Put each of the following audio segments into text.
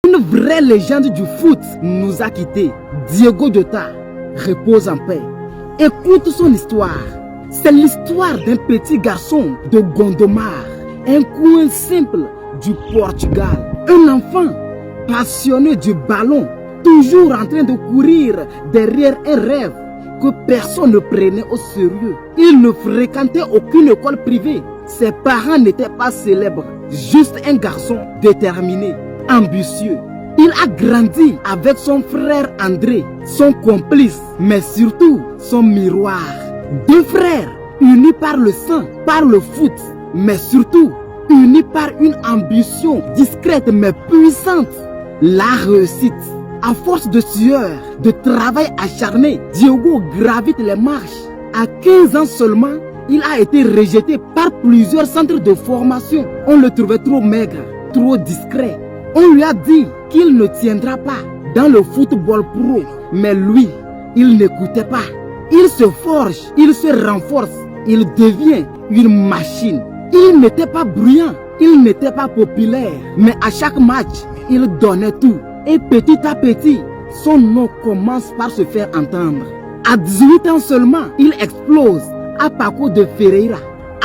Une vraie légende du foot nous a quittés. Diogo Jota repose en paix. Écoute son histoire. C'est l'histoire d'un petit garçon de Gondomar, un coin simple du Portugal. Un enfant passionné du ballon, toujours en train de courir derrière un rêve que personne ne prenait au sérieux. Il ne fréquentait aucune école privée. Ses parents n'étaient pas célèbres, juste un garçon déterminé, ambitieux. Il a grandi avec son frère André, son complice, mais surtout son miroir. Deux frères unis par le sang, par le foot, mais surtout unis par une ambition discrète mais puissante. La réussite. À force de sueur, de travail acharné, Diogo gravite les marches. À 15 ans seulement, il a été rejeté par plusieurs centres de formation. On le trouvait trop maigre, trop discret. On lui a dit qu'il ne tiendra pas dans le football pro. Mais lui, il n'écoutait pas. Il se forge, il se renforce, il devient une machine. Il n'était pas bruyant, il n'était pas populaire. Mais à chaque match, il donnait tout. Et petit à petit, son nom commence par se faire entendre. À 18 ans seulement, il explose à Paco de Ferreira.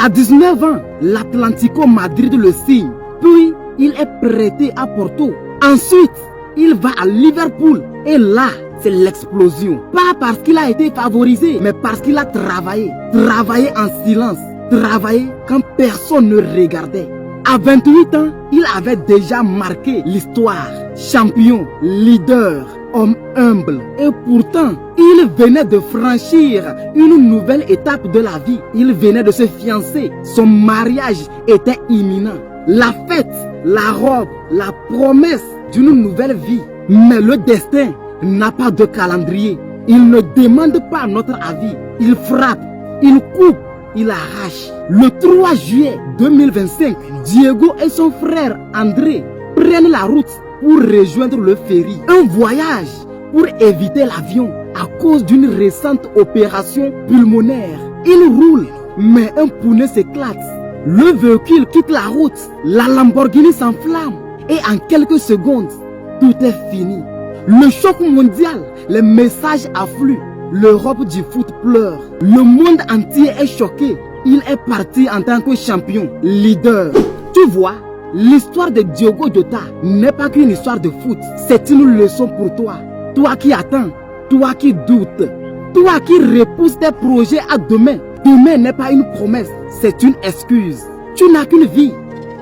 À 19 ans, l'Atlético Madrid le signe. Puis, il est prêté à Porto. Ensuite, il va à Liverpool. Et là, c'est l'explosion. Pas parce qu'il a été favorisé, mais parce qu'il a travaillé. Travaillé en silence. Travaillé quand personne ne regardait. À 28 ans, il avait déjà marqué l'histoire. Champion, leader, homme humble. Et pourtant, il venait de franchir une nouvelle étape de la vie. Il venait de se fiancer. Son mariage était imminent. La fête, la robe, la promesse d'une nouvelle vie. Mais le destin n'a pas de calendrier. Il ne demande pas notre avis. Il frappe, il coupe, il arrache. Le 3 juillet 2025, Diego et son frère André prennent la route pour rejoindre le ferry. Un voyage pour éviter l'avion à cause d'une récente opération pulmonaire. Ils roulent, mais un pneu s'éclate. Le véhicule quitte la route. La Lamborghini s'enflamme. Et en quelques secondes, tout est fini. Le choc mondial, les messages affluent. L'Europe du foot pleure. Le monde entier est choqué. Il est parti en tant que champion, leader. Tu vois, l'histoire de Diogo Jota n'est pas qu'une histoire de foot. C'est une leçon pour toi. Toi qui attends, toi qui doutes, toi qui repousses tes projets à demain. Demain n'est pas une promesse, c'est une excuse. Tu n'as qu'une vie,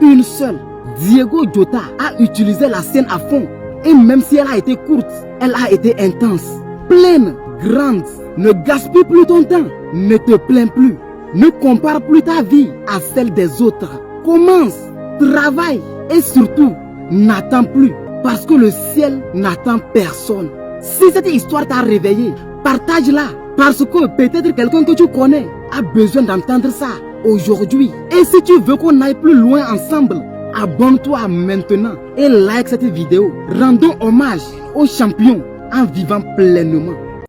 une seule. Diogo Jota a utilisé la scène à fond. Et même si elle a été courte, elle a été intense, pleine, grande. Ne gaspille plus ton temps, ne te plains plus. Ne compare plus ta vie à celle des autres. Commence, travaille et surtout, n'attends plus parce que le ciel n'attend personne. Si cette histoire t'a réveillé, partage-la parce que peut-être quelqu'un que tu connais a besoin d'entendre ça aujourd'hui. Et si tu veux qu'on aille plus loin ensemble, abonne-toi maintenant et like cette vidéo. Rendons hommage aux champions en vivant pleinement.